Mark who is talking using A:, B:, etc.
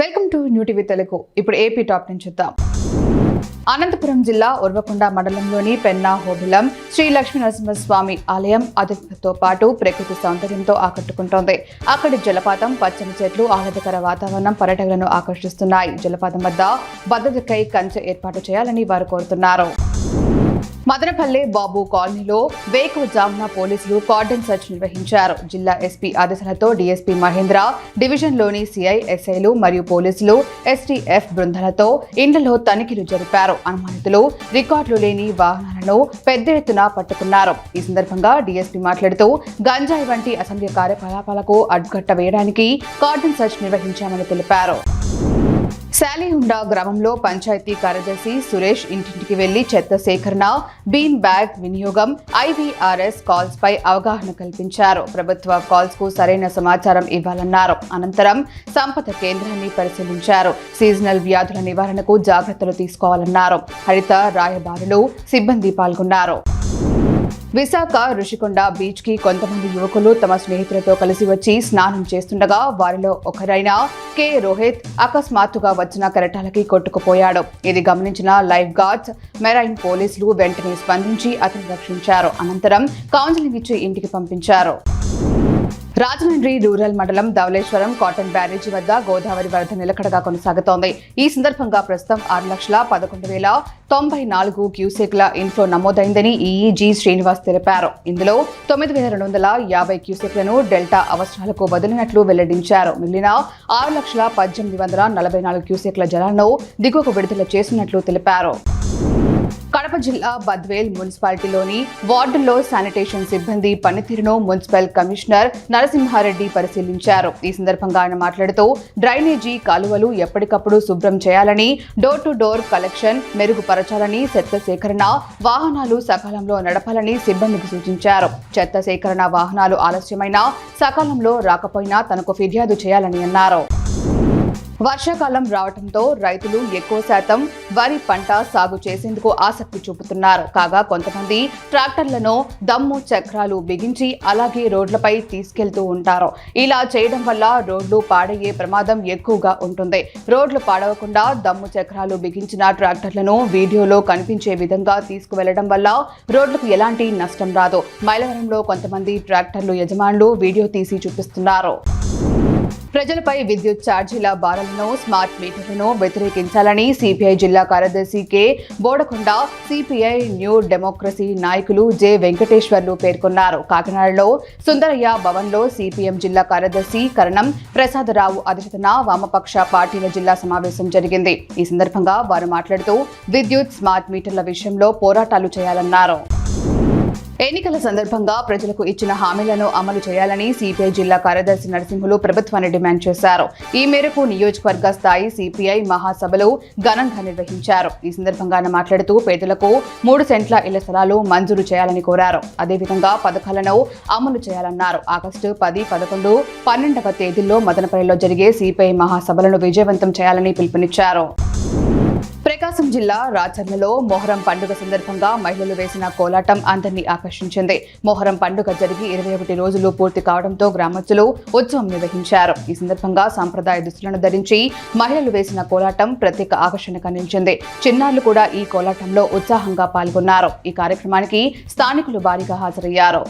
A: Welcome to new TV Telugu. ఇప్పుడు AP top నుంచి చూద్దాం. అనంతపురం జిల్లా ఉర్వకొండ మండలంలోని పెన్నా హోబిలం శ్రీ లక్ష్మీ నరసింహస్వామి ఆలయం అతిథులతో పాటు ప్రకృతి సౌందర్యంతో ఆకట్టుకుంటోంది. అక్కడి జలపాతం, పచ్చని చెట్లు, ఆహ్లాదకర వాతావరణం పర్యాటకులను ఆకర్షిస్తున్నాయి. జలపాతం వద్ద భద్రతకై కంచె ఏర్పాటు చేయాలని వారు కోరుతున్నారు. మదనపల్లె బాబు కాలనీలో వేకువజామున పోలీసులు కార్డన్ సెర్చ్ నిర్వహించారు. జిల్లా ఎస్పీ ఆదేశాలతో డీఎస్పీ మహేంద్ర, డివిజన్లోని సిఐ, ఎస్ఐలు మరియు పోలీసులు ఎస్టీఎఫ్ బృందాలతో ఇండ్లలో తనిఖీలు జరిపారు. అనుమానితులు, రికార్డులు లేని వాహనాలను పెద్ద ఎత్తున పట్టుకున్నారు. ఈ సందర్భంగా డీఎస్పీ మాట్లాడుతూ గంజాయి వంటి అసంఖ్య కార్యకలాపాలకు అడ్డుకట్ట వేయడానికి కార్డన్ సెర్చ్ నిర్వహించామని తెలిపారు. శాలిహుండా గ్రామంలో పంచాయతీ కార్యదర్శి సురేష్ ఇంటింటికి వెళ్లి చెత్త సేకరణ, బీన్ బ్యాగ్ వినియోగం, ఐవీఆర్ఎస్ కాల్స్ పై అవగాహన కల్పించారు. ప్రభుత్వ కాల్స్ కు సరైన సమాచారం ఇవ్వాలన్నారు. అనంతరం సంపద కేంద్రాన్ని పరిశీలించారు. సీజనల్ వ్యాధుల నివారణకు జాగ్రత్తలు తీసుకోవాలన్నారు. హరిత రాయబారులు, సిబ్బంది పాల్గొన్నారు. విశాఖ రుషికొండ బీచ్ కి కొంతమంది యువకులు తమ స్నేహితులతో కలిసి వచ్చి స్నానం చేస్తుండగా వారిలో ఒకరైన కె రోహిత్ అకస్మాత్తుగా వచ్చిన కెరటాలకి కొట్టుకుపోయాడు. ఇది గమనించిన లైఫ్ గార్డ్స్, మెరైన్ పోలీసులు వెంటనే స్పందించి అతన్ని రక్షించారు. అనంతరం కౌన్సిలింగ్ ఇచ్చి ఇంటికి పంపించారు. రాజమండ్రి రూరల్ మండలం ధవళేశ్వరం కాటన్ బ్యారేజీ వద్ద గోదావరి వరద నిలకడగా కొనసాగుతోంది. ఈ సందర్భంగా ప్రస్తుతం 6,11,094 క్యూసెక్ల ఇన్ఫ్లో నమోదైందని ఈఈజీ శ్రీనివాస్ తెలిపారు. ఇందులో 9,250 క్యూసెక్లను డెల్టా అవసరాలకు వదిలినట్లు వెల్లడించారు. మిగిలిన 6,18,144 క్యూసెక్ల జలాలను దిగువకు విడుదల చేసినట్లు తెలిపారు. కడప జిల్లా బద్వేల్ మున్సిపాలిటీలోని వార్డుల్లో శానిటేషన్ సిబ్బంది పనితీరును మున్సిపల్ కమిషనర్ నరసింహారెడ్డి పరిశీలించారు. ఈ సందర్భంగా ఆయన మాట్లాడుతూ డ్రైనేజీ కాలువలు ఎప్పటికప్పుడు శుభ్రం చేయాలని, డోర్ టు డోర్ కలెక్షన్ మెరుగుపరచాలని, చెత్త సేకరణ వాహనాలు సకాలంలో నడపాలని సిబ్బందికి సూచించారు. చెత్త సేకరణ వాహనాలు ఆలస్యమైనా, సకాలంలో రాకపోయినా తనకు ఫిర్యాదు చేయాలని అన్నారు. వర్షాకాలం రావడంతో రైతులు ఎక్కువ శాతం వరి పంట సాగు చేసేందుకు ఆసక్తి చూపుతున్నారు. కాగా కొంతమంది ట్రాక్టర్లను దమ్ము చక్రాలు బిగించి అలాగే రోడ్లపై తీసుకెళ్తూ ఉంటారు. ఇలా చేయడం వల్ల రోడ్లు పాడయ్యే ప్రమాదం ఎక్కువగా ఉంటుంది. రోడ్లు పాడవకుండా దమ్ము చక్రాలు బిగించిన ట్రాక్టర్లను వీడియోలో కనిపించే విధంగా తీసుకువెళ్లడం వల్ల రోడ్లకు ఎలాంటి నష్టం రాదు. మైలవరంలో కొంతమంది ట్రాక్టర్లు యజమానులు వీడియో తీసి చూపిస్తున్నారు. ప్రజలపై విద్యుత్ ఛార్జీల భారాలను, స్మార్ట్ మీటర్లను వ్యతిరేకించాలని సిపిఐ జిల్లా కార్యదర్శి K Bodakonda, CPI new democracy నాయకులు జె వెంకటేశ్వర్లు పేర్కొన్నారు. కాకినాడలో సుందరయ్య భవన్లో సిపిఎం జిల్లా కార్యదర్శి కరణం ప్రసాదరావు అధ్యక్షతన వామపక్ష పార్టీల జిల్లా సమావేశం జరిగింది. ఈ సందర్భంగా వారు మాట్లాడుతూ విద్యుత్, స్మార్ట్ మీటర్ల విషయంలో పోరాటాలు చేయాలన్నారు. ఎన్నికల సందర్భంగా ప్రజలకు ఇచ్చిన హామీలను అమలు చేయాలని సిపిఐ జిల్లా కార్యదర్శి నరసింహులు ప్రభుత్వాన్ని డిమాండ్ చేశారు. ఈ మేరకు నియోజకవర్గ స్థాయి సిపిఐ మహాసభలు ఘనంగా నిర్వహించారు. ఈ సందర్భంగా ఆయన మాట్లాడుతూ పేదలకు 3 సెంట్ల ఇళ్ల స్థలాలు మంజూరు చేయాలని కోరారు. అదేవిధంగా పథకాలను అమలు చేయాలన్నారు. ఆగస్టు 10, 11, 12వ తేదీల్లో మదనపల్లిలో జరిగే సిపిఐ మహాసభలను విజయవంతం చేయాలని పిలుపునిచ్చారు. ప్రకాశం జిల్లా రాచర్లలో మొహరం పండుగ సందర్భంగా మహిళలు వేసిన కోలాటం అందరినీ ఆకర్షించింది. మొహరం పండుగ జరిగి 21 రోజులు పూర్తి కావడంతో గ్రామస్తులు ఉత్సవం నిర్వహించారు. ఈ సందర్భంగా సంప్రదాయ దుస్తులను ధరించి మహిళలు వేసిన కోలాటం ప్రత్యేక ఆకర్షణగా నిలిచింది. చిన్నారులు కూడా ఈ కోలాటంలో ఉత్సాహంగా పాల్గొన్నారు. ఈ కార్యక్రమానికి స్థానికులు భారీగా హాజరయ్యారు.